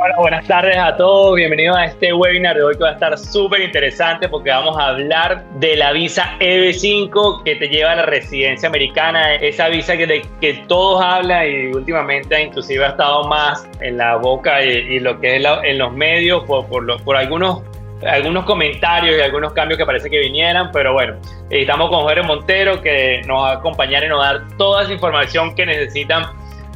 Hola, buenas tardes a todos. Bienvenidos a este webinar de hoy que va a estar súper interesante porque vamos a hablar de la visa EB5 que te lleva a la residencia americana. Esa visa que todos hablan y últimamente inclusive ha estado más en la boca y lo que es en los medios por algunos comentarios y algunos cambios que parece que vinieran, pero bueno, estamos con Jorge Montero que nos va a acompañar y nos va a dar toda esa información que necesitan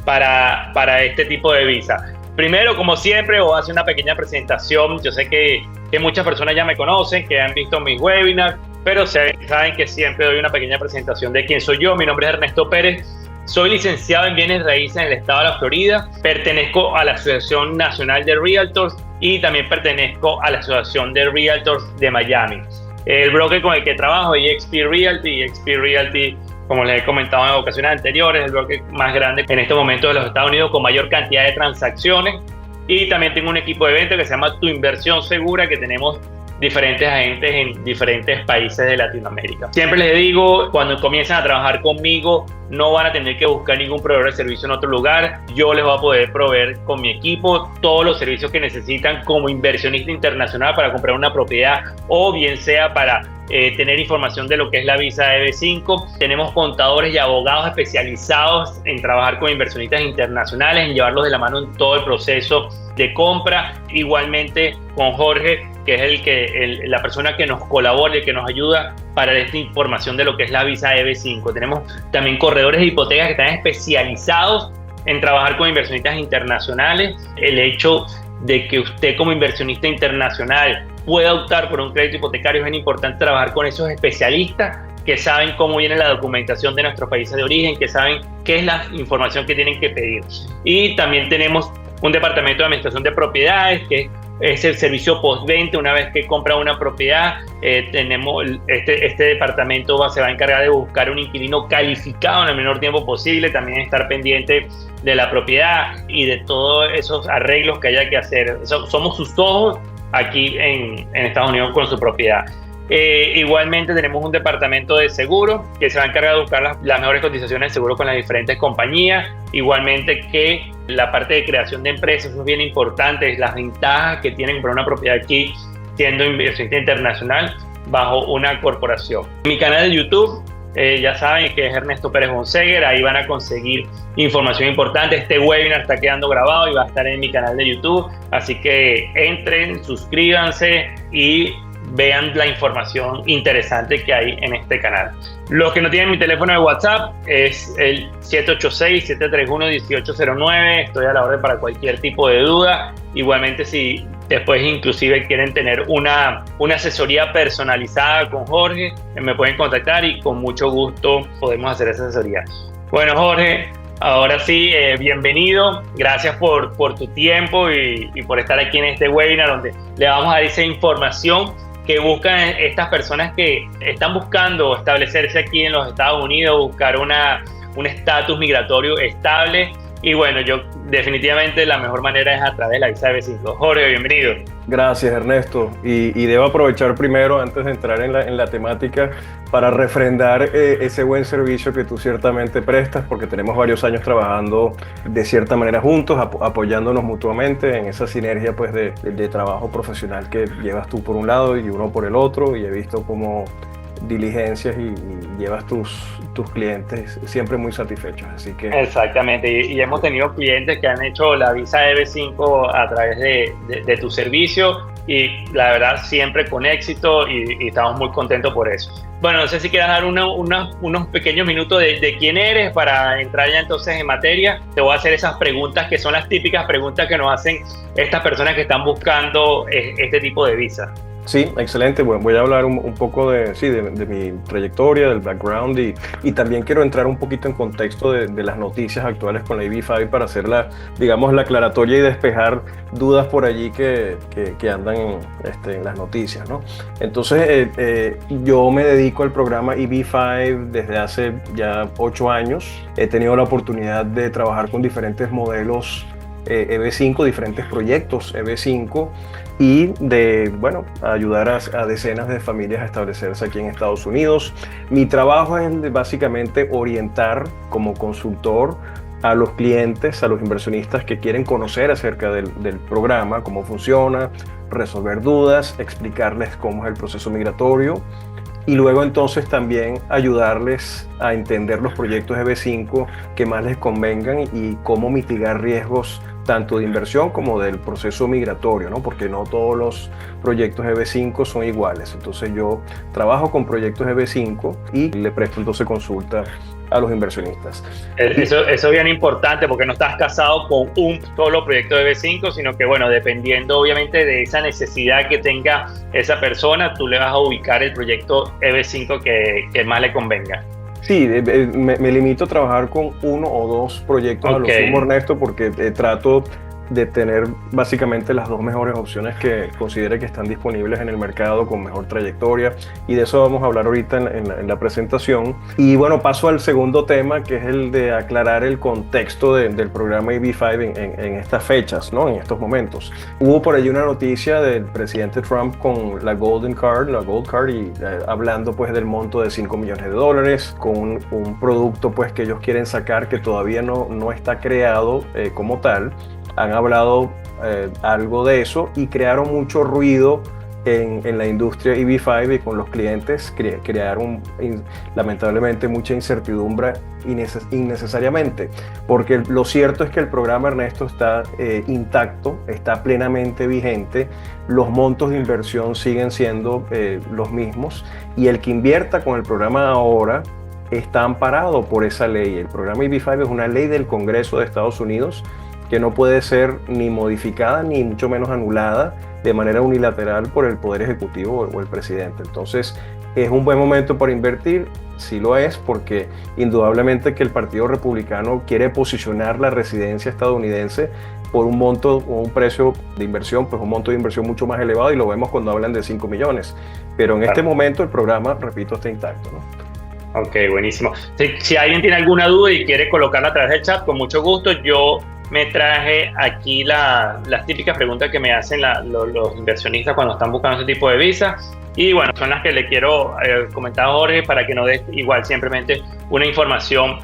para este tipo de visa. Primero, como siempre, voy a hacer una pequeña presentación. Yo sé que muchas personas ya me conocen, que han visto mis webinars, pero saben que siempre doy una pequeña presentación de quién soy yo. Mi nombre es Ernesto Pérez. Soy licenciado en bienes raíces en el estado de la Florida. Pertenezco a la Asociación Nacional de Realtors y también pertenezco a la Asociación de Realtors de Miami. El broker con el que trabajo es EXP Realty. EXP Realty, como les he comentado en ocasiones anteriores, es el broker más grande en estos momentos de los Estados Unidos con mayor cantidad de transacciones. Y también tengo un equipo de venta que se llama Tu Inversión Segura, que tenemos diferentes agentes en diferentes países de Latinoamérica. Siempre les digo, cuando comiencen a trabajar conmigo, no van a tener que buscar ningún proveedor de servicio en otro lugar. Yo les voy a poder proveer con mi equipo todos los servicios que necesitan como inversionista internacional para comprar una propiedad o bien sea para tener información de lo que es la visa EB5. Tenemos contadores y abogados especializados en trabajar con inversionistas internacionales, en llevarlos de la mano en todo el proceso de compra. Igualmente con Jorge, que es la persona que nos colabora y que nos ayuda para esta información de lo que es la visa EB5. Tenemos también corredores de hipotecas que están especializados en trabajar con inversionistas internacionales. El hecho de que usted como inversionista internacional pueda optar por un crédito hipotecario, es bien importante trabajar con esos especialistas que saben cómo viene la documentación de nuestros países de origen, que saben qué es la información que tienen que pedir. Y también tenemos un departamento de administración de propiedades, que es el servicio postventa. Una vez que compra una propiedad, tenemos este departamento se va a encargar de buscar un inquilino calificado en el menor tiempo posible, también estar pendiente de la propiedad y de todos esos arreglos que haya que hacer. Somos sus ojos aquí en Estados Unidos con su propiedad. Igualmente tenemos un departamento de seguro que se va a encargar de buscar las mejores cotizaciones de seguro con las diferentes compañías. Igualmente que la parte de creación de empresas, eso es bien importante, las ventajas que tienen para una propiedad aquí siendo inversionista internacional bajo una corporación. Mi canal de YouTube, ya saben que es Ernesto Pérez Bonseguer, ahí van a conseguir información importante. Este webinar está quedando grabado y va a estar en mi canal de YouTube, así que entren, suscríbanse y vean la información interesante que hay en este canal. Los que no tienen mi teléfono de WhatsApp es el 786-731-1809. Estoy a la orden para cualquier tipo de duda. Igualmente, si después inclusive quieren tener una asesoría personalizada con Jorge, me pueden contactar y con mucho gusto podemos hacer esa asesoría. Bueno, Jorge, ahora sí, bienvenido. Gracias por tu tiempo y por estar aquí en este webinar donde le vamos a dar esa información que buscan estas personas que están buscando establecerse aquí en los Estados Unidos, buscar un estatus migratorio estable. Y bueno, definitivamente la mejor manera es a través de la visa EB5. Jorge, bienvenido. Gracias, Ernesto. Y debo aprovechar primero, antes de entrar en la temática, para refrendar ese buen servicio que tú ciertamente prestas, porque tenemos varios años trabajando de cierta manera juntos, apoyándonos mutuamente en esa sinergia pues, de trabajo profesional que llevas tú por un lado y uno por el otro, y he visto cómo diligencias y llevas tus clientes siempre muy satisfechos, así que... Exactamente, y hemos tenido clientes que han hecho la visa EB5 a través de tu servicio y la verdad siempre con éxito y estamos muy contentos por eso. Bueno, no sé si quieras dar unos pequeños minutos de quién eres para entrar ya entonces en materia. Te voy a hacer esas preguntas que son las típicas preguntas que nos hacen estas personas que están buscando este tipo de visa. Sí, excelente. Bueno, voy a hablar un poco de mi trayectoria, del background y también quiero entrar un poquito en contexto de las noticias actuales con la EB5 para hacer la aclaratoria y despejar dudas por allí que andan en las noticias, ¿no? Entonces, yo me dedico al programa EB5 desde hace ya 8 años. He tenido la oportunidad de trabajar con diferentes modelos EB5, diferentes proyectos EB5 y de, ayudar a decenas de familias a establecerse aquí en Estados Unidos. Mi trabajo es básicamente orientar como consultor a los clientes, a los inversionistas que quieren conocer acerca del programa, cómo funciona, resolver dudas, explicarles cómo es el proceso migratorio y luego entonces también ayudarles a entender los proyectos EB5 que más les convengan y cómo mitigar riesgos tanto de inversión como del proceso migratorio, ¿no? Porque no todos los proyectos EB5 son iguales. Entonces yo trabajo con proyectos EB5 y le presto entonces consulta a los inversionistas. Eso es bien importante porque no estás casado con un solo proyecto de EB5, sino que, bueno, dependiendo obviamente de esa necesidad que tenga esa persona, tú le vas a ubicar el proyecto EB5 que más le convenga. Sí, me limito a trabajar con uno o dos proyectos a lo sumo, Ernesto, porque trato de tener básicamente las dos mejores opciones que considere que están disponibles en el mercado con mejor trayectoria, y de eso vamos a hablar ahorita en la presentación. Y bueno, paso al segundo tema, que es el de aclarar el contexto del programa EB5 en estas fechas, ¿no? En estos momentos. Hubo por allí una noticia del presidente Trump con la Gold Card, y hablando pues del monto de $5 millones, con un producto pues que ellos quieren sacar que todavía no está creado como tal. Han hablado algo de eso y crearon mucho ruido en la industria EB5 y con los clientes. Crearon lamentablemente mucha incertidumbre innecesariamente, porque lo cierto es que el programa, Ernesto, está intacto, está plenamente vigente, los montos de inversión siguen siendo los mismos, y el que invierta con el programa ahora está amparado por esa ley. El programa EB5 es una ley del Congreso de Estados Unidos que no puede ser ni modificada ni mucho menos anulada de manera unilateral por el Poder Ejecutivo o el presidente. Entonces, ¿es un buen momento para invertir? Sí lo es, porque indudablemente que el Partido Republicano quiere posicionar la residencia estadounidense por un monto o un precio de inversión, pues un monto de inversión mucho más elevado, y lo vemos cuando hablan de 5 millones. Pero en este momento el programa, repito, está intacto, ¿no? Ok, buenísimo. Si alguien tiene alguna duda y quiere colocarla a través del chat, con mucho gusto. Yo me traje aquí las típicas preguntas que me hacen los inversionistas cuando están buscando ese tipo de visa. Y bueno, son las que le quiero comentar a Jorge para que nos dé igual simplemente una información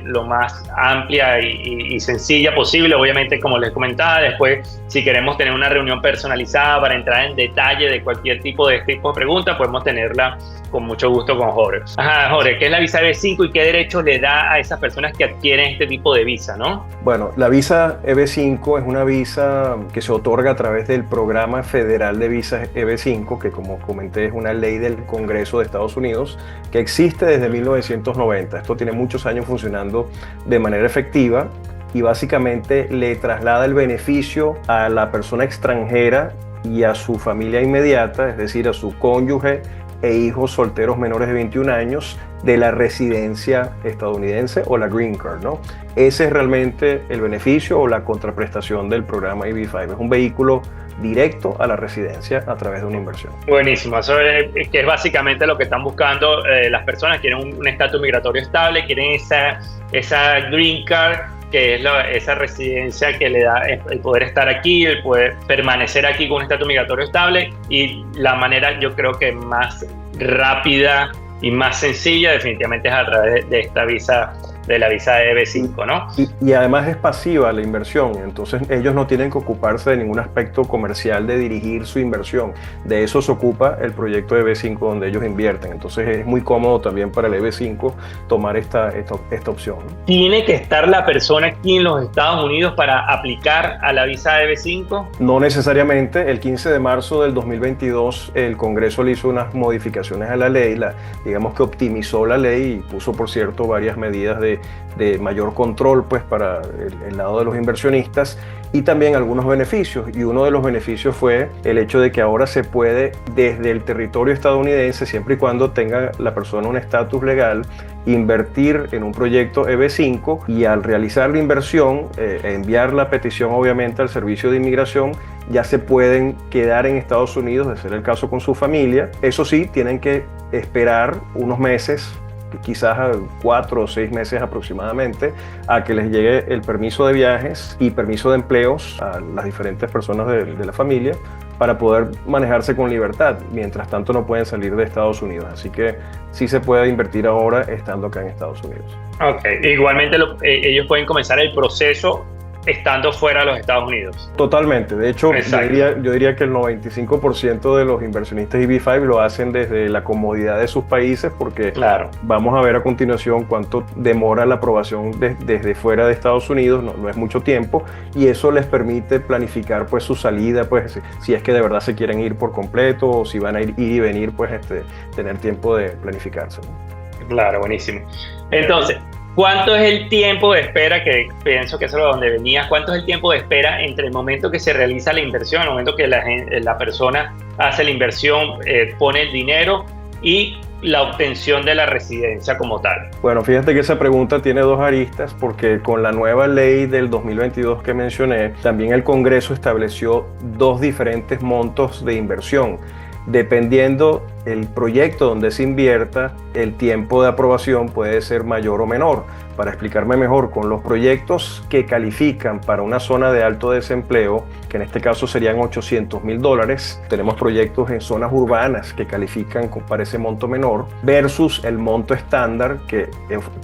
lo más amplia y sencilla posible. Obviamente, como les comentaba, después si queremos tener una reunión personalizada para entrar en detalle de cualquier tipo de pregunta, podemos tenerla con mucho gusto con Jorge. Ajá, Jorge, ¿qué es la visa EB5 y qué derechos le da a esas personas que adquieren este tipo de visa, no? Bueno, la visa EB5 es una visa que se otorga a través del Programa Federal de Visas EB5, que como comenté es una ley del Congreso de Estados Unidos que existe desde 1990. Esto tiene muchos años funcionando de manera efectiva y básicamente le traslada el beneficio a la persona extranjera y a su familia inmediata, es decir, a su cónyuge e hijos solteros menores de 21 años de la residencia estadounidense o la Green Card, ¿no? Ese es realmente el beneficio o la contraprestación del programa EB5. Es un vehículo directo a la residencia a través de una inversión. Buenísimo, eso es, que es básicamente lo que están buscando las personas. Quieren un estatus migratorio estable, quieren esa Green Card, que es esa residencia que le da el poder estar aquí, el poder permanecer aquí con un estatus migratorio estable, y la manera, yo creo que más rápida y más sencilla definitivamente es a través de esta visa, de la visa EB5, ¿no? Y además es pasiva la inversión, entonces ellos no tienen que ocuparse de ningún aspecto comercial de dirigir su inversión. De eso se ocupa el proyecto EB5 donde ellos invierten. Entonces es muy cómodo también para el EB5 tomar esta opción. ¿Tiene que estar la persona aquí en los Estados Unidos para aplicar a la visa EB5? No necesariamente. El 15 de marzo del 2022 el Congreso le hizo unas modificaciones a la ley, digamos que optimizó la ley y puso, por cierto, varias medidas de mayor control pues para el lado de los inversionistas, y también algunos beneficios, y uno de los beneficios fue el hecho de que ahora se puede desde el territorio estadounidense, siempre y cuando tenga la persona un estatus legal, invertir en un proyecto EB5, y al realizar la inversión, enviar la petición obviamente al Servicio de Inmigración, ya se pueden quedar en Estados Unidos, de ser el caso con su familia. Eso sí, tienen que esperar unos meses, quizás a 4 o 6 meses aproximadamente, a que les llegue el permiso de viajes y permiso de empleos a las diferentes personas de la familia para poder manejarse con libertad. Mientras tanto no pueden salir de Estados Unidos. Así que sí se puede invertir ahora estando acá en Estados Unidos. Ok, igualmente ellos pueden comenzar el proceso estando fuera de los Estados Unidos. Totalmente. De hecho, yo diría que el 95% de los inversionistas EB5 lo hacen desde la comodidad de sus países, porque vamos a ver a continuación cuánto demora la aprobación desde fuera de Estados Unidos. No es mucho tiempo, y eso les permite planificar pues su salida, pues si es que de verdad se quieren ir por completo o si van a ir y venir, pues tener tiempo de planificarse, ¿no? Claro, buenísimo. Entonces, ¿cuánto es el tiempo de espera, que pienso que eso es donde venías? ¿Cuánto es el tiempo de espera entre el momento que se realiza la inversión, el momento que la persona hace la inversión, pone el dinero, y la obtención de la residencia como tal? Bueno, fíjate que esa pregunta tiene dos aristas, porque con la nueva ley del 2022 que mencioné, también el Congreso estableció dos diferentes montos de inversión. Dependiendo el proyecto donde se invierta, el tiempo de aprobación puede ser mayor o menor. Para explicarme mejor, con los proyectos que califican para una zona de alto desempleo, que en este caso serían $800,000, tenemos proyectos en zonas urbanas que califican para ese monto menor, versus el monto estándar que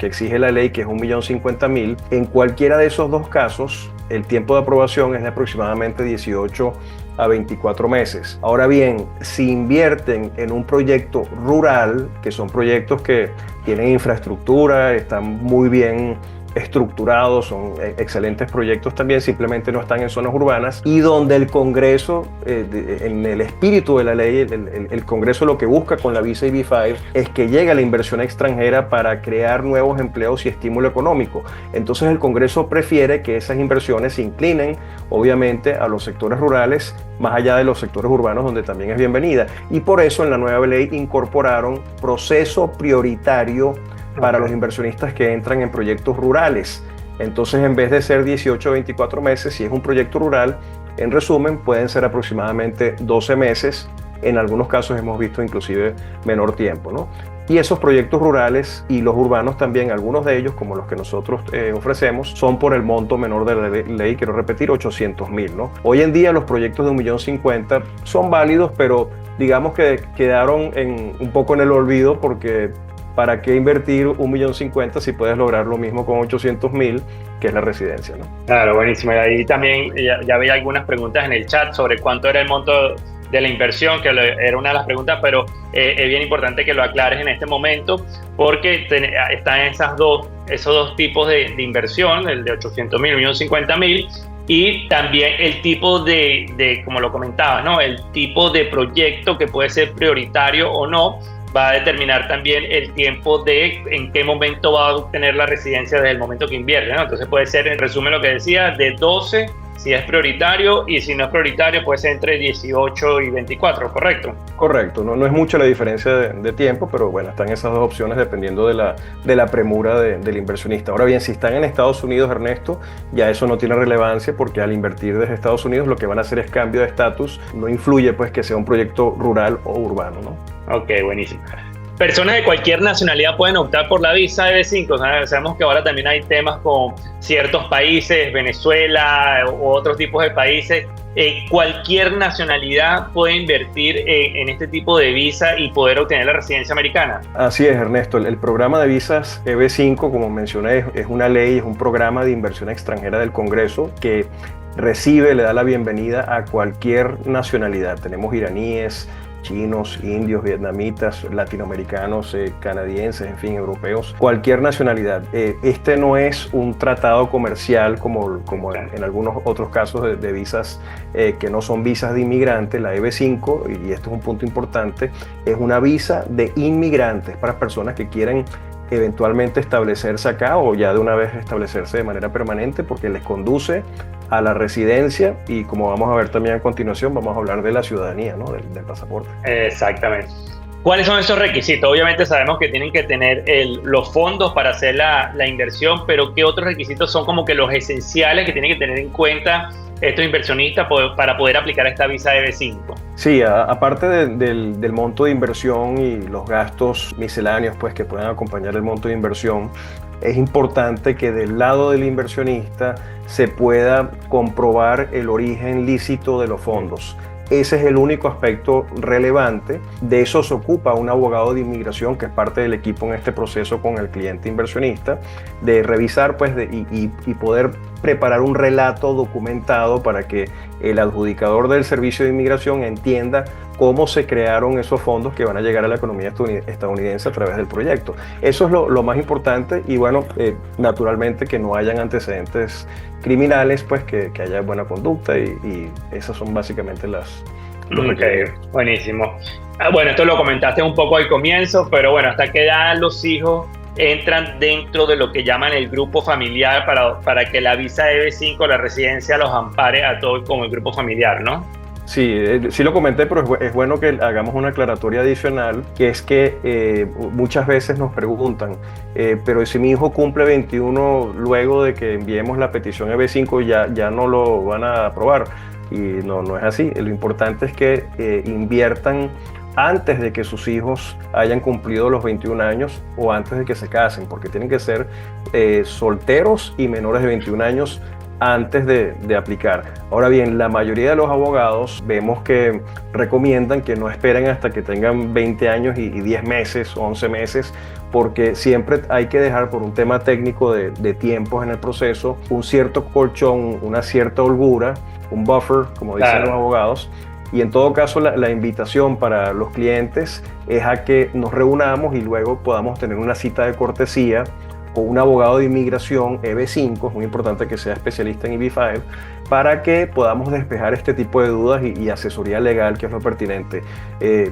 exige la ley, que es $1,050,000. En cualquiera de esos dos casos, el tiempo de aprobación es de aproximadamente 18 a 24 meses. Ahora bien, si invierten en un proyecto rural, que son proyectos que tienen infraestructura, están muy bien estructurados, son excelentes proyectos también, simplemente no están en zonas urbanas, y donde el Congreso, en el espíritu de la ley, el Congreso lo que busca con la visa EB5 es que llegue la inversión extranjera para crear nuevos empleos y estímulo económico. Entonces el Congreso prefiere que esas inversiones se inclinen, obviamente, a los sectores rurales, más allá de los sectores urbanos, donde también es bienvenida. Y por eso en la nueva ley incorporaron proceso prioritario para los inversionistas que entran en proyectos rurales. Entonces, en vez de ser 18 o 24 meses, si es un proyecto rural, en resumen, pueden ser aproximadamente 12 meses. En algunos casos hemos visto inclusive menor tiempo, ¿no? Y esos proyectos rurales y los urbanos también, algunos de ellos, como los que nosotros ofrecemos, son por el monto menor de la ley, quiero repetir, 800,000, ¿no? Hoy en día los proyectos de $1,050,000 son válidos, pero digamos que quedaron un poco en el olvido, porque ¿para qué invertir $1,050,000 si puedes lograr lo mismo con 800,000, que es la residencia, ¿no? Claro, buenísimo. Y ahí también ya veía algunas preguntas en el chat sobre cuánto era el monto de la inversión, que era una de las preguntas, pero es bien importante que lo aclares en este momento, porque están esos dos tipos de inversión, el de 800,000, $1,050,000, y también el tipo de, como lo comentabas, ¿no? El tipo de proyecto que puede ser prioritario o no, va a determinar también el tiempo de en qué momento va a obtener la residencia desde el momento que invierte, ¿no? Entonces puede ser, en resumen lo que decía, de 12 si es prioritario, y si no es prioritario puede ser entre 18 y 24, ¿correcto? Correcto, no es mucha la diferencia de tiempo, pero bueno, están esas dos opciones dependiendo de la premura del inversionista. Ahora bien, si están en Estados Unidos, Ernesto, ya eso no tiene relevancia, porque al invertir desde Estados Unidos lo que van a hacer es cambio de estatus, no influye pues que sea un proyecto rural o urbano, ¿no? Ok, buenísimo. Personas de cualquier nacionalidad pueden optar por la visa EB5. Sabemos que ahora también hay temas con ciertos países, Venezuela u otros tipos de países. Cualquier nacionalidad puede invertir en este tipo de visa y poder obtener la residencia americana. Así es, Ernesto. El programa de visas EB5, como mencioné, es una ley, es un programa de inversión extranjera del Congreso que le da la bienvenida a cualquier nacionalidad. Tenemos iraníes, chinos, indios, vietnamitas, latinoamericanos, canadienses, en fin, europeos, cualquier nacionalidad. Este no es un tratado comercial como en algunos otros casos de visas que no son visas de inmigrantes. La EB5, y esto es un punto importante, es una visa de inmigrantes para personas que quieren eventualmente establecerse acá o ya de una vez establecerse de manera permanente, porque les conduce a la residencia, y como vamos a ver también a continuación, vamos a hablar de la ciudadanía, ¿no? del pasaporte. Exactamente. ¿Cuáles son esos requisitos? Obviamente sabemos que tienen que tener los fondos para hacer la inversión, pero ¿qué otros requisitos son como que los esenciales que tienen que tener en cuenta estos inversionistas para poder aplicar esta visa EB5? Sí, aparte del monto de inversión y los gastos misceláneos pues, que puedan acompañar el monto de inversión, es importante que del lado del inversionista se pueda comprobar el origen lícito de los fondos. ese es el único aspecto relevante. De eso se ocupa un abogado de inmigración que es parte del equipo en este proceso con el cliente inversionista, de revisar pues, y poder preparar un relato documentado para que el adjudicador del servicio de inmigración entienda cómo se crearon esos fondos que van a llegar a la economía estadounidense a través del proyecto. Eso es lo más importante y bueno, naturalmente que no hayan antecedentes criminales, pues que haya buena conducta y esas son básicamente los requerimientos. Buenísimo. Bueno, esto lo comentaste un poco al comienzo, pero bueno, ¿hasta qué edad los hijos entran dentro de lo que llaman el grupo familiar para que la visa EB5, la residencia, los ampare a todos como el grupo familiar, ¿no? Sí, sí lo comenté, pero es bueno que hagamos una aclaratoria adicional, que es que muchas veces nos preguntan, pero si mi hijo cumple 21 luego de que enviemos la petición EB5, ya no lo van a aprobar. Y no es así. Lo importante es que inviertan antes de que sus hijos hayan cumplido los 21 años o antes de que se casen, porque tienen que ser solteros y menores de 21 años antes de aplicar. Ahora bien, la mayoría de los abogados vemos que recomiendan que no esperen hasta que tengan 20 años y 10 meses, 11 meses, porque siempre hay que dejar por un tema técnico de tiempos en el proceso, un cierto colchón, una cierta holgura, un buffer, como dicen los abogados. Y en todo caso, la invitación para los clientes es a que nos reunamos y luego podamos tener una cita de cortesía con un abogado de inmigración EB5, es muy importante que sea especialista en EB5, para que podamos despejar este tipo de dudas y asesoría legal, que es lo pertinente.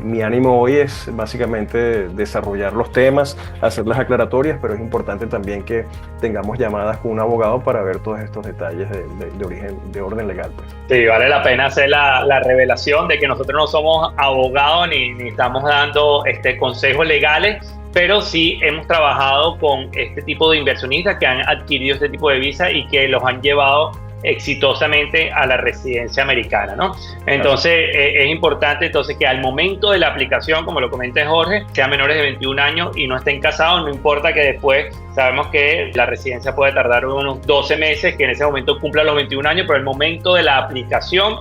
Mi ánimo hoy es básicamente desarrollar los temas, hacer las aclaratorias, pero es importante también que tengamos llamadas con un abogado para ver todos estos detalles de orden legal. Pues. Sí, vale la pena hacer la revelación de que nosotros no somos abogados ni estamos dando consejos legales, pero sí hemos trabajado con este tipo de inversionistas que han adquirido este tipo de visa y que los han llevado exitosamente a la residencia americana, ¿no? Entonces, es importante entonces que al momento de la aplicación, como lo comenta Jorge, sean menores de 21 años y no estén casados, no importa que después sabemos que la residencia puede tardar unos 12 meses, que en ese momento cumpla los 21 años, pero el momento de la aplicación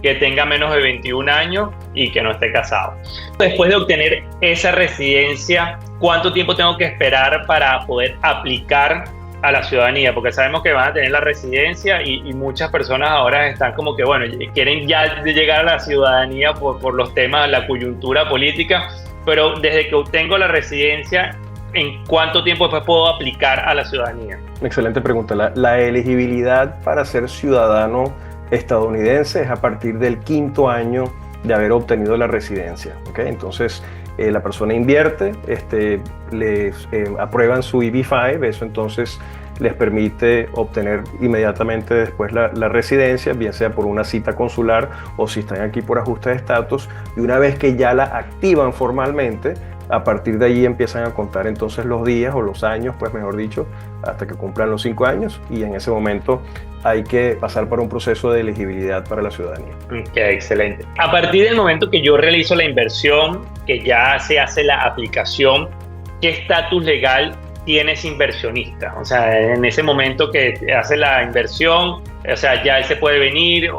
que tenga menos de 21 años y que no esté casado. Después de obtener esa residencia, ¿cuánto tiempo tengo que esperar para poder aplicar a la ciudadanía? Porque sabemos que van a tener la residencia y muchas personas ahora están como que, bueno, quieren ya llegar a la ciudadanía por los temas de la coyuntura política, pero desde que obtengo la residencia, ¿en cuánto tiempo después puedo aplicar a la ciudadanía? Excelente pregunta. La elegibilidad para ser ciudadano estadounidense es a partir del 5º año de haber obtenido la residencia. ¿Okay? Entonces, la persona invierte, les aprueban su EB5, eso entonces les permite obtener inmediatamente después la residencia, bien sea por una cita consular o si están aquí por ajuste de estatus, y una vez que ya la activan formalmente, a partir de allí empiezan a contar entonces los días o los años, pues mejor dicho, hasta que cumplan los 5 años, y en ese momento hay que pasar por un proceso de elegibilidad para la ciudadanía. Excelente. A partir del momento que yo realizo la inversión, que ya se hace la aplicación, ¿qué estatus legal tiene ese inversionista? O sea, en ese momento que hace la inversión, o sea, ya él se puede venir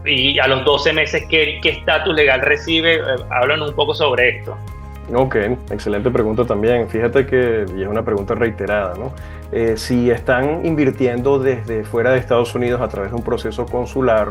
y a los 12 meses, ¿qué estatus legal recibe? Háblanos un poco sobre esto. Ok, excelente pregunta también. Fíjate que, y es una pregunta reiterada, ¿no? Si están invirtiendo desde fuera de Estados Unidos a través de un proceso consular,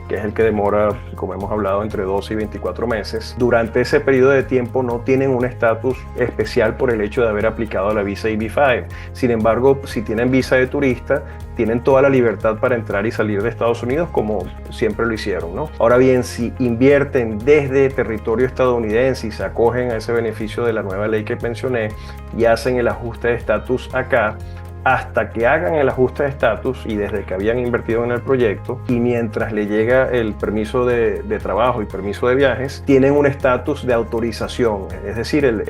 que es el que demora, como hemos hablado, entre 12 y 24 meses, durante ese periodo de tiempo no tienen un estatus especial por el hecho de haber aplicado la visa EB5. Sin embargo, si tienen visa de turista, tienen toda la libertad para entrar y salir de Estados Unidos como siempre lo hicieron, ¿no? Ahora bien, si invierten desde territorio estadounidense y se acogen a ese beneficio de la nueva ley que mencioné y hacen el ajuste de estatus acá, hasta que hagan el ajuste de estatus y desde que habían invertido en el proyecto y mientras le llega el permiso de trabajo y permiso de viajes, tienen un estatus de autorización. Es decir,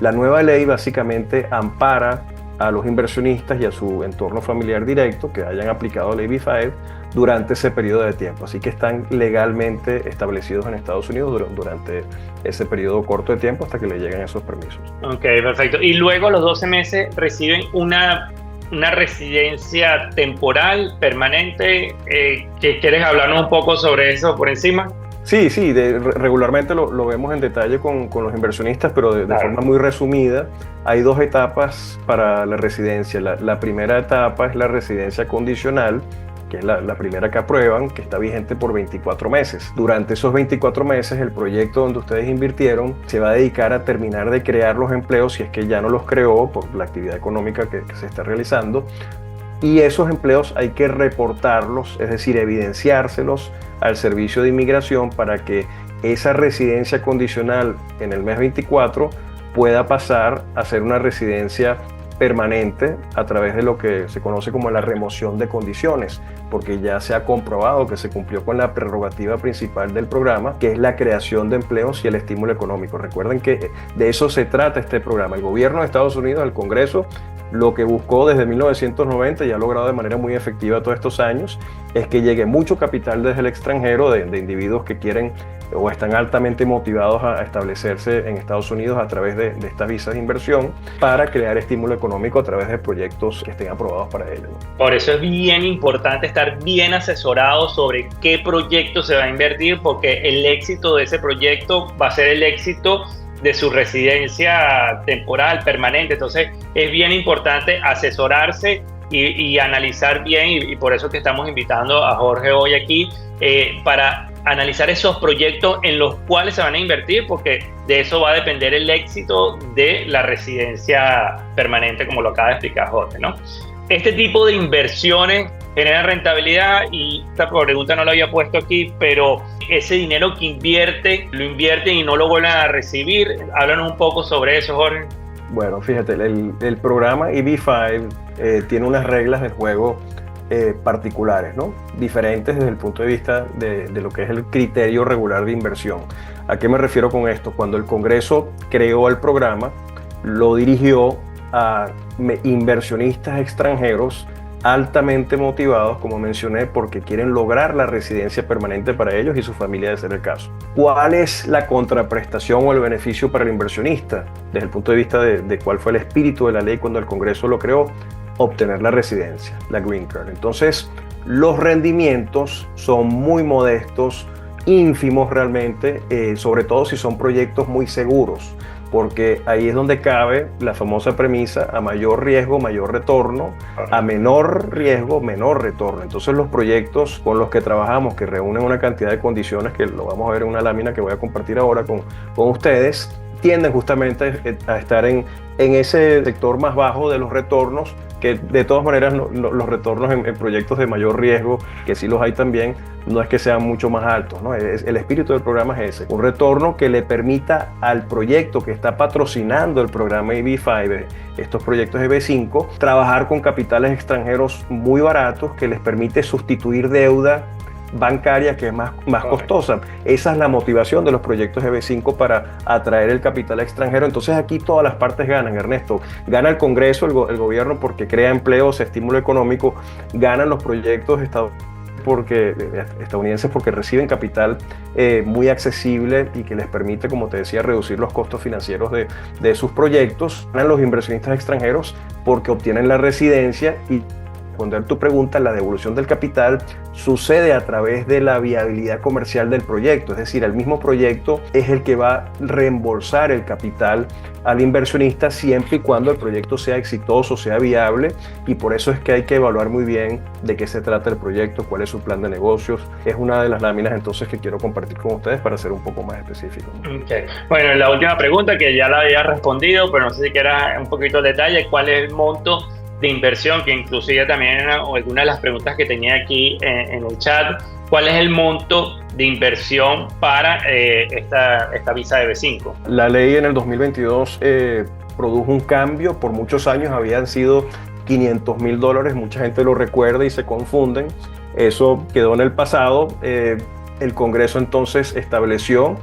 la nueva ley básicamente ampara a los inversionistas y a su entorno familiar directo que hayan aplicado la EB5 durante ese periodo de tiempo. Así que están legalmente establecidos en Estados Unidos durante ese periodo corto de tiempo hasta que le lleguen esos permisos. Ok, perfecto. Y luego a los 12 meses reciben una residencia temporal, permanente. ¿Quieres hablarnos un poco sobre eso por encima? Sí, sí, regularmente lo vemos en detalle con los inversionistas, pero de Claro. forma muy resumida. Hay dos etapas para la residencia. La primera etapa es la residencia condicional, que es la primera que aprueban, que está vigente por 24 meses. Durante esos 24 meses, el proyecto donde ustedes invirtieron se va a dedicar a terminar de crear los empleos, si es que ya no los creó por la actividad económica que se está realizando. Y esos empleos hay que reportarlos, es decir, evidenciárselos al Servicio de Inmigración para que esa residencia condicional en el mes 24 pueda pasar a ser una residencia permanente a través de lo que se conoce como la remoción de condiciones, porque ya se ha comprobado que se cumplió con la prerrogativa principal del programa, que es la creación de empleos y el estímulo económico. Recuerden que de eso se trata este programa. El gobierno de Estados Unidos, el Congreso, lo que buscó desde 1990 y ha logrado de manera muy efectiva todos estos años es que llegue mucho capital desde el extranjero de individuos que quieren o están altamente motivados a establecerse en Estados Unidos a través de estas visas de inversión para crear estímulo económico a través de proyectos que estén aprobados para ello, ¿no? Por eso es bien importante estar bien asesorado sobre qué proyecto se va a invertir, porque el éxito de ese proyecto va a ser el éxito de su residencia temporal, permanente. Entonces es bien importante asesorarse y analizar bien, y por eso que estamos invitando a Jorge hoy aquí, para analizar esos proyectos en los cuales se van a invertir, porque de eso va a depender el éxito de la residencia permanente, como lo acaba de explicar Jorge, ¿no? Este tipo de inversiones generan rentabilidad, y esta pregunta no la había puesto aquí, pero ese dinero que lo invierten y no lo vuelven a recibir. Háblanos un poco sobre eso, Jorge. Bueno, fíjate, el programa EB5 tiene unas reglas de juego particulares, ¿no? Diferentes desde el punto de vista de lo que es el criterio regular de inversión. ¿A qué me refiero con esto? Cuando el Congreso creó el programa, lo dirigió a inversionistas extranjeros altamente motivados, como mencioné, porque quieren lograr la residencia permanente para ellos y su familia, de ser el caso. ¿Cuál es la contraprestación o el beneficio para el inversionista? Desde el punto de vista de cuál fue el espíritu de la ley cuando el Congreso lo creó: obtener la residencia, la Green Card. Entonces, los rendimientos son muy modestos, ínfimos realmente, sobre todo si son proyectos muy seguros, porque ahí es donde cabe la famosa premisa: a mayor riesgo, mayor retorno; a menor riesgo, menor retorno. Entonces los proyectos con los que trabajamos, que reúnen una cantidad de condiciones, que lo vamos a ver en una lámina que voy a compartir ahora con ustedes, tienden justamente a estar en ese sector más bajo de los retornos, que de todas maneras los retornos en proyectos de mayor riesgo, que sí los hay también, no es que sean mucho más altos, ¿no? El espíritu del programa es ese: un retorno que le permita al proyecto que está patrocinando el programa EB5, estos proyectos EB5, trabajar con capitales extranjeros muy baratos, que les permite sustituir deuda bancaria que es más costosa. Esa es la motivación de los proyectos EB5, para atraer el capital extranjero. Entonces aquí todas las partes ganan, Ernesto. Gana el Congreso, el gobierno, porque crea empleos, estímulo económico; ganan los proyectos estadounidenses porque reciben capital muy accesible y que les permite, como te decía, reducir los costos financieros de sus proyectos; ganan los inversionistas extranjeros porque obtienen la residencia. Y responder tu pregunta, la devolución del capital sucede a través de la viabilidad comercial del proyecto. Es decir, el mismo proyecto es el que va a reembolsar el capital al inversionista, siempre y cuando el proyecto sea exitoso, sea viable. Y por eso es que hay que evaluar muy bien de qué se trata el proyecto, cuál es su plan de negocios. Es una de las láminas entonces que quiero compartir con ustedes para ser un poco más específico. Okay. Bueno, la última pregunta, que ya la había respondido, pero no sé si quieras un poquito de detalle: ¿cuál es el monto de inversión? Que inclusive también era alguna de las preguntas que tenía aquí en el chat. ¿Cuál es el monto de inversión para esta visa EB5? La ley en el 2022 produjo un cambio. Por muchos años habían sido $500,000. Mucha gente lo recuerda y se confunden. Eso quedó en el pasado. El Congreso entonces estableció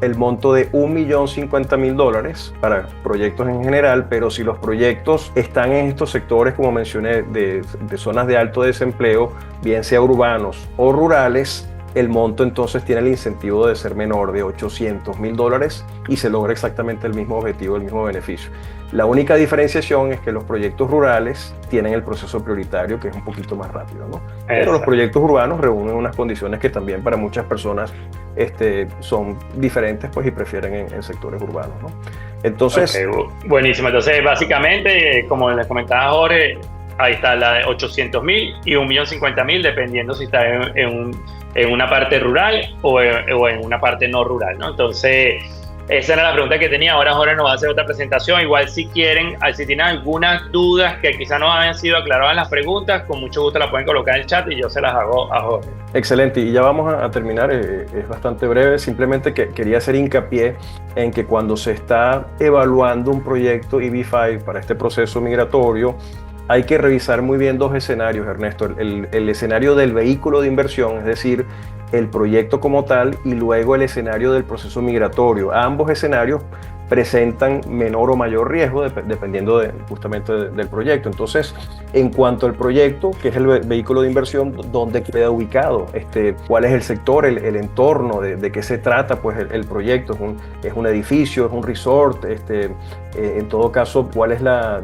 el monto de $1,050,000 para proyectos en general, pero si los proyectos están en estos sectores, como mencioné, de zonas de alto desempleo, bien sea urbanos o rurales, el monto entonces tiene el incentivo de ser menor de $800,000 y se logra exactamente el mismo objetivo, el mismo beneficio. La única diferenciación es que los proyectos rurales tienen el proceso prioritario, que es un poquito más rápido, ¿no? Pero los proyectos urbanos reúnen unas condiciones que también para muchas personas son diferentes, pues, y prefieren en sectores urbanos, ¿no? Entonces, okay, buenísimo. Entonces, básicamente, como les comentaba Jorge, ahí está la de 800,000 y 1.050.000, dependiendo si está en una parte rural o en una parte no rural, ¿no? Entonces, esa era la pregunta que tenía. Ahora Jorge nos va a hacer otra presentación. Igual si quieren, si tienen algunas dudas que quizás no hayan sido aclaradas en las preguntas, con mucho gusto las pueden colocar en el chat y yo se las hago a Jorge. Excelente, y ya vamos a terminar, es bastante breve. Simplemente quería hacer hincapié en que cuando se está evaluando un proyecto EB5 para este proceso migratorio, hay que revisar muy bien dos escenarios, Ernesto. El escenario del vehículo de inversión, es decir, el proyecto como tal, y luego el escenario del proceso migratorio. Ambos escenarios presentan menor o mayor riesgo dependiendo justamente del proyecto. Entonces, en cuanto al proyecto, que es el vehículo de inversión, ¿dónde queda ubicado? ¿Cuál es el sector, el entorno, de qué se trata pues el proyecto? ¿Es un edificio, es un resort? En todo caso, ¿cuál es la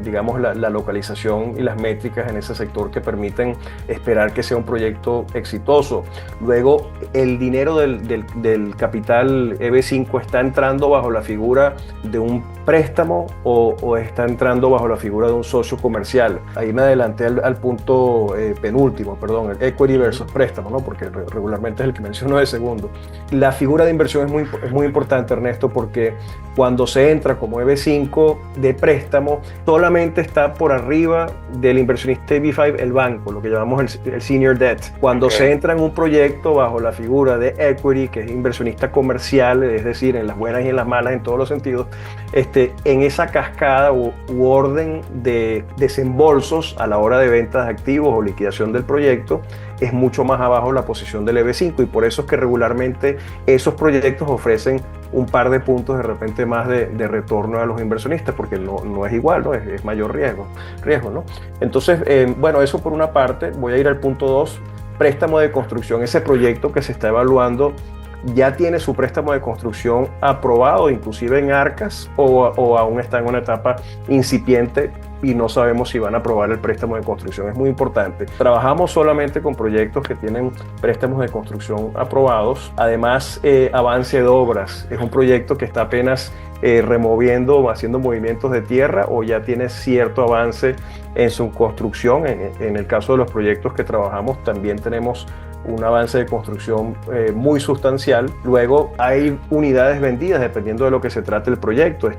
localización y las métricas en ese sector que permiten esperar que sea un proyecto exitoso? Luego, el dinero del capital EB5 está entrando bajo la figura de un préstamo o está entrando bajo la figura de un socio comercial. Ahí me adelanté al punto penúltimo, perdón, el equity versus préstamo, ¿no? Porque regularmente es el que menciono de segundo. La figura de inversión es muy importante, Ernesto, porque cuando se entra como EB5 de préstamo, solamente está por arriba del inversionista EB5 el banco, lo que llamamos el senior debt. Cuando se entra en un proyecto bajo la figura de equity, que es inversionista comercial, es decir, en las buenas y en las malas, en todos los sentidos, en esa cascada u orden de desembolsos a la hora de ventas de activos o liquidación del proyecto, es mucho más abajo la posición del EB5, y por eso es que regularmente esos proyectos ofrecen un par de puntos de repente más de retorno a los inversionistas, porque no es igual, ¿no? Es mayor riesgo, ¿no? Entonces, bueno, eso por una parte. Voy a ir al punto 2, préstamo de construcción. Ese proyecto que se está evaluando ya tiene su préstamo de construcción aprobado, inclusive en Arcas, o aún está en una etapa incipiente y no sabemos si van a aprobar el préstamo de construcción. Es muy importante. Trabajamos solamente con proyectos que tienen préstamos de construcción aprobados. Además, avance de obras. Es un proyecto que está apenas removiendo o haciendo movimientos de tierra, o ya tiene cierto avance en su construcción. En el caso de los proyectos que trabajamos, también tenemos un avance de construcción muy sustancial. Luego hay unidades vendidas dependiendo de lo que se trate el proyecto,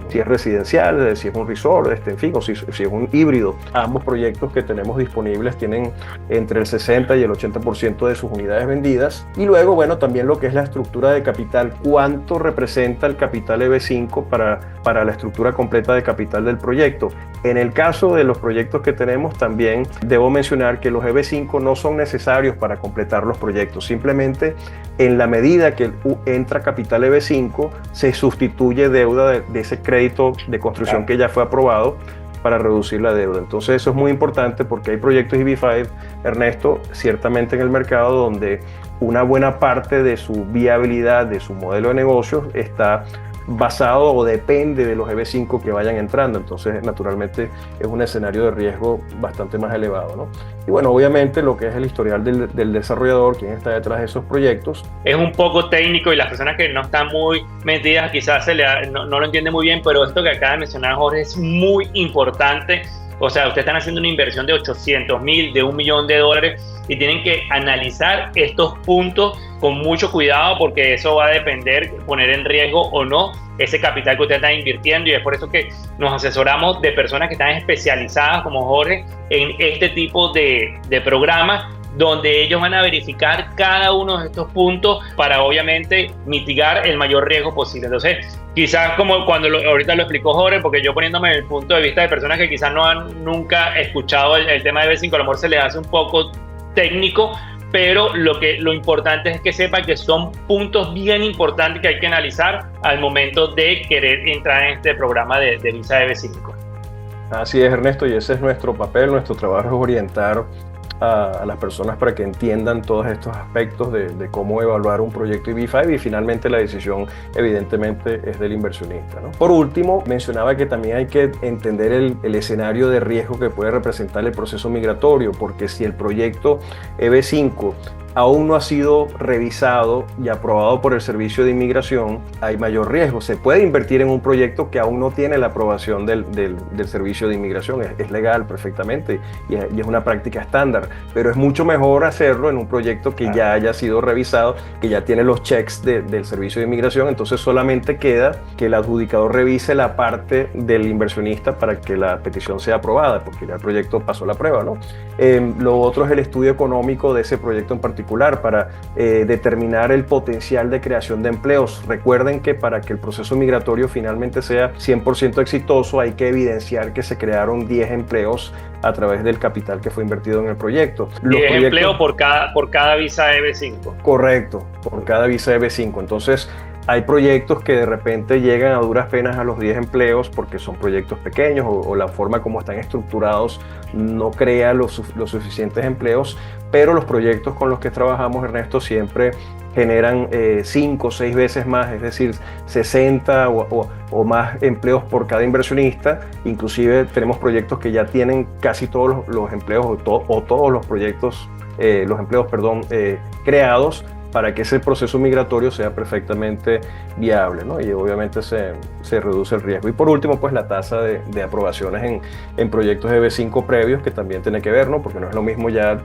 si es residencial, si es un resort, en fin, o si es un híbrido. Ambos proyectos que tenemos disponibles tienen entre el 60 y el 80% de sus unidades vendidas. Y luego, bueno, también lo que es la estructura de capital, cuánto representa el capital EB5 para la estructura completa de capital del proyecto. En el caso de los proyectos que tenemos, también debo mencionar que los EB5 no son necesarios para completar los proyectos. Simplemente, en la medida que entra capital EB5, se sustituye deuda de ese crédito de construcción que ya fue aprobado para reducir la deuda. Entonces, eso es muy importante, porque hay proyectos EB5, Ernesto, ciertamente en el mercado, donde una buena parte de su viabilidad, de su modelo de negocios, está basado o depende de los EB5 que vayan entrando. Entonces, naturalmente, es un escenario de riesgo bastante más elevado, ¿no? Y bueno, obviamente, lo que es el historial del desarrollador, quién está detrás de esos proyectos. Es un poco técnico y las personas que no están muy metidas quizás no lo entienden muy bien, pero esto que acaba de mencionar Jorge es muy importante. O sea, ustedes están haciendo una inversión de 800,000, de $1 millón, y tienen que analizar estos puntos con mucho cuidado, porque eso va a depender, poner en riesgo o no ese capital que ustedes están invirtiendo, y es por eso que nos asesoramos de personas que están especializadas como Jorge en este tipo de programas, donde ellos van a verificar cada uno de estos puntos para obviamente mitigar el mayor riesgo posible. Entonces, quizás como cuando ahorita lo explicó Jorge, porque yo poniéndome en el punto de vista de personas que quizás no han nunca escuchado el tema de EB5, a lo mejor se les hace un poco técnico, pero lo importante es que sepan que son puntos bien importantes que hay que analizar al momento de querer entrar en este programa de visa EB5. Así es, Ernesto, y ese es nuestro papel. Nuestro trabajo es orientar a las personas para que entiendan todos estos aspectos de cómo evaluar un proyecto EB5 y finalmente la decisión evidentemente es del inversionista, ¿no? Por último, mencionaba que también hay que entender el escenario de riesgo que puede representar el proceso migratorio, porque si el proyecto EB5 aún no ha sido revisado y aprobado por el Servicio de Inmigración, hay mayor riesgo. Se puede invertir en un proyecto que aún no tiene la aprobación del Servicio de Inmigración. Es legal perfectamente y es una práctica estándar, pero es mucho mejor hacerlo en un proyecto que ya haya sido revisado, que ya tiene los checks del Servicio de Inmigración. Entonces solamente queda que el adjudicador revise la parte del inversionista para que la petición sea aprobada, porque ya el proyecto pasó la prueba, ¿no? Lo otro es el estudio económico de ese proyecto en particular para determinar el potencial de creación de empleos. Recuerden que para que el proceso migratorio finalmente sea 100% exitoso hay que evidenciar que se crearon 10 empleos a través del capital que fue invertido en el proyecto. 10 empleos por cada visa EB5. Correcto, por cada visa EB5. Entonces, hay proyectos que de repente llegan a duras penas a los 10 empleos porque son proyectos pequeños o la forma como están estructurados no crea los suficientes empleos, pero los proyectos con los que trabajamos, Ernesto, siempre generan 5 o 6 veces más, es decir, 60 o más empleos por cada inversionista. Inclusive tenemos proyectos que ya tienen casi todos los empleos o todos los proyectos, los empleos, creados, para que ese proceso migratorio sea perfectamente viable, ¿no? Y obviamente se reduce el riesgo. Y por último, pues la tasa de aprobaciones en proyectos EB5 previos, que también tiene que ver, ¿no? Porque no es lo mismo ya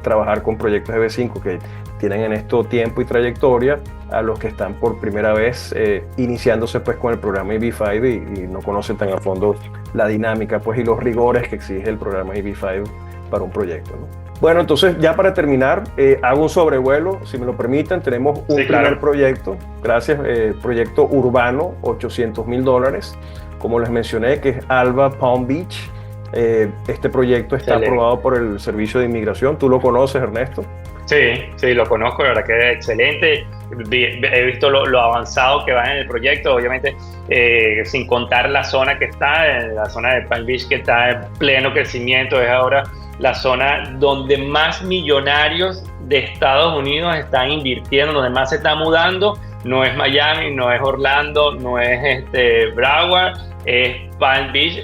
trabajar con proyectos EB5 que tienen en esto tiempo y trayectoria, a los que están por primera vez iniciándose pues con el programa EB5 y no conocen tan a fondo la dinámica pues y los rigores que exige el programa EB5 para un proyecto, ¿no? Bueno, entonces ya para terminar, hago un sobrevuelo, si me lo permiten. Tenemos un primer proyecto, gracias, proyecto urbano, $800,000, como les mencioné, que es Alba Palm Beach. Este proyecto está aprobado por el Servicio de Inmigración. ¿Tú lo conoces, Ernesto? Sí, lo conozco, la verdad que es excelente. He visto lo avanzado que va en el proyecto, obviamente, sin contar la zona que está, la zona de Palm Beach, que está en pleno crecimiento, es ahora la zona donde más millonarios de Estados Unidos están invirtiendo, donde más se está mudando. No es Miami, no es Orlando, no es Broward, es Palm Beach,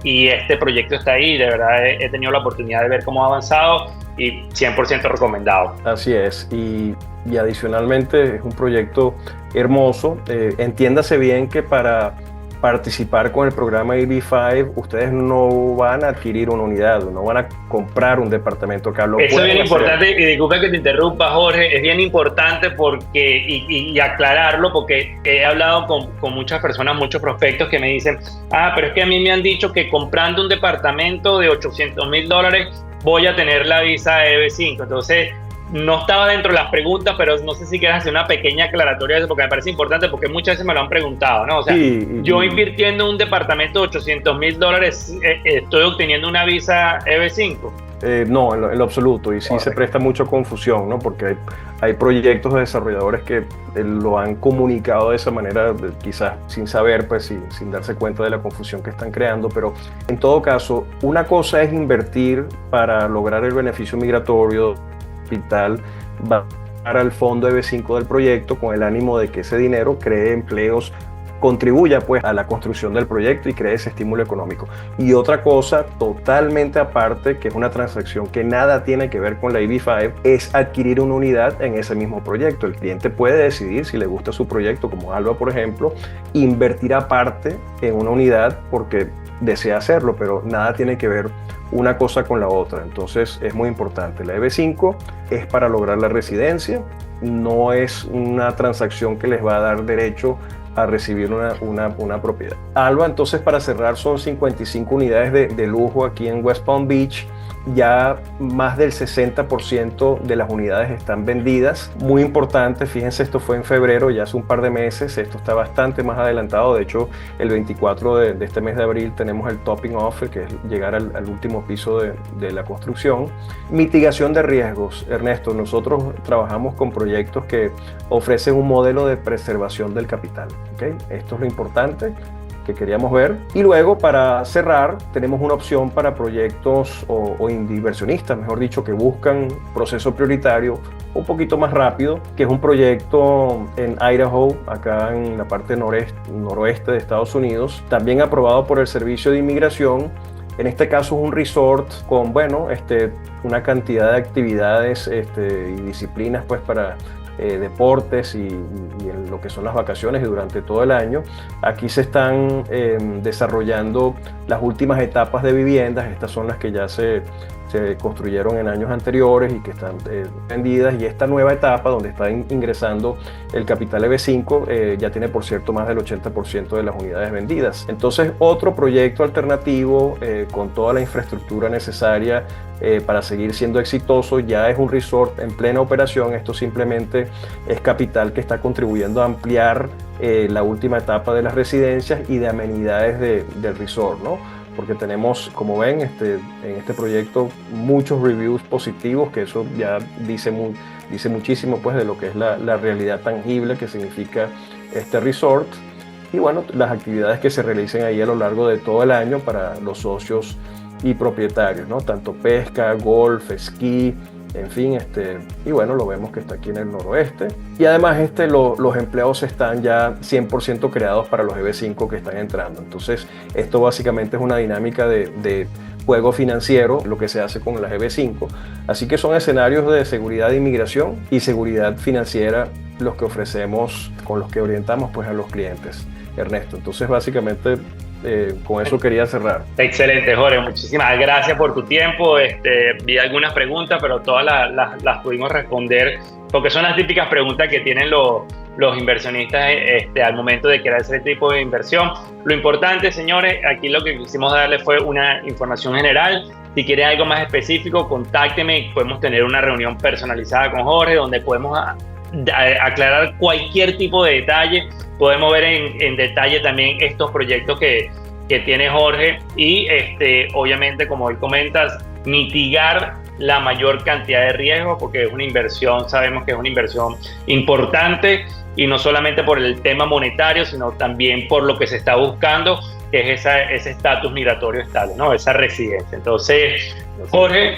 y este proyecto está ahí. De verdad he tenido la oportunidad de ver cómo ha avanzado y 100% recomendado. Así es, y adicionalmente es un proyecto hermoso. Entiéndase bien que para participar con el programa EB5 ustedes no van a adquirir una unidad, no van a comprar un departamento acá. Eso es bien importante, y disculpe que te interrumpa, Jorge, es bien importante porque y aclararlo, porque he hablado con muchas personas, muchos prospectos que me dicen, pero es que a mí me han dicho que comprando un departamento de $800,000 voy a tener la visa EB5. Entonces, no estaba dentro de las preguntas, pero no sé si quieres hacer una pequeña aclaratoria de eso, porque me parece importante, porque muchas veces me lo han preguntado, ¿no? O sea, yo invirtiendo en un departamento de $800,000, ¿estoy obteniendo una visa EB5? No, en lo absoluto, y sí se presta mucho confusión, ¿no? Porque hay proyectos de desarrolladores que lo han comunicado de esa manera, quizás sin saber, pues sin darse cuenta de la confusión que están creando. Pero en todo caso, una cosa es invertir para lograr el beneficio migratorio capital, va al fondo EB5 del proyecto con el ánimo de que ese dinero cree empleos, contribuya pues a la construcción del proyecto y cree ese estímulo económico. Y otra cosa totalmente aparte, que es una transacción que nada tiene que ver con la EB5, es adquirir una unidad en ese mismo proyecto. El cliente puede decidir, si le gusta su proyecto, como Alba por ejemplo, invertir aparte en una unidad porque desea hacerlo, pero nada tiene que ver una cosa con la otra. Entonces es muy importante. La EB5 es para lograr la residencia, no es una transacción que les va a dar derecho a recibir una propiedad. Alba, entonces, para cerrar, son 55 unidades de lujo aquí en West Palm Beach. Ya más del 60% de las unidades están vendidas. Muy importante, fíjense, esto fue en febrero, ya hace un par de meses. Esto está bastante más adelantado. De hecho, el 24 de este mes de abril tenemos el topping offer, que es llegar al último piso de la construcción. Mitigación de riesgos. Ernesto, nosotros trabajamos con proyectos que ofrecen un modelo de preservación del capital, ¿okay? Esto es lo importante. que queríamos ver. Y luego, para cerrar, tenemos una opción para proyectos o inversionistas, mejor dicho, que buscan proceso prioritario un poquito más rápido, que es un proyecto en Idaho, acá en la parte noroeste de Estados Unidos, también aprobado por el Servicio de Inmigración. En este caso es un resort con, bueno, una cantidad de actividades y disciplinas pues para deportes y en lo que son las vacaciones y durante todo el año. Aquí se están desarrollando las últimas etapas de viviendas. Estas son las que ya se construyeron en años anteriores y que están vendidas, y esta nueva etapa donde está ingresando el capital EB5 ya tiene, por cierto, más del 80% de las unidades vendidas. Entonces, otro proyecto alternativo con toda la infraestructura necesaria para seguir siendo exitoso. Ya es un resort en plena operación. Esto simplemente es capital que está contribuyendo a ampliar la última etapa de las residencias y de amenidades del resort, ¿no? Porque tenemos, como ven, en este proyecto muchos reviews positivos, que eso ya dice muchísimo pues de lo que es la realidad tangible que significa este resort. Y bueno, las actividades que se realicen ahí a lo largo de todo el año para los socios y propietarios, ¿no? Tanto pesca, golf, esquí, en fin, y bueno, lo vemos que está aquí en el noroeste. Y además los empleos están ya 100% creados para los EB5 que están entrando. Entonces, esto básicamente es una dinámica de juego financiero, lo que se hace con las EB5. Así que son escenarios de seguridad de inmigración y seguridad financiera los que ofrecemos, con los que orientamos pues a los clientes, Ernesto. Entonces, básicamente, con eso quería cerrar. Excelente, Jorge. Muchísimas gracias por tu tiempo. Vi algunas preguntas, pero todas las pudimos responder, porque son las típicas preguntas que tienen los inversionistas al momento de querer hacer este tipo de inversión. Lo importante, señores, aquí lo que quisimos darle fue una información general. Si quieren algo más específico, contácteme y podemos tener una reunión personalizada con Jorge, donde podemos aclarar cualquier tipo de detalle. Podemos ver en detalle también estos proyectos que tiene Jorge y obviamente, como hoy comentas, mitigar la mayor cantidad de riesgo, porque es una inversión, sabemos que es una inversión importante, y no solamente por el tema monetario, sino también por lo que se está buscando, que es ese estatus migratorio estable, ¿no? Esa residencia. Entonces, Jorge,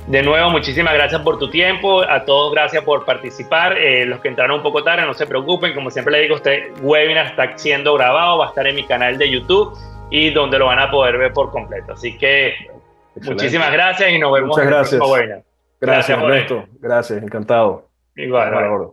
de nuevo, muchísimas gracias por tu tiempo. A todos, gracias por participar. Los que entraron un poco tarde, no se preocupen. Como siempre le digo, este webinar está siendo grabado, va a estar en mi canal de YouTube y donde lo van a poder ver por completo. Así que excelente. Muchísimas gracias y nos vemos en el próximo webinar. Gracias, Ernesto. Gracias, encantado. Igual.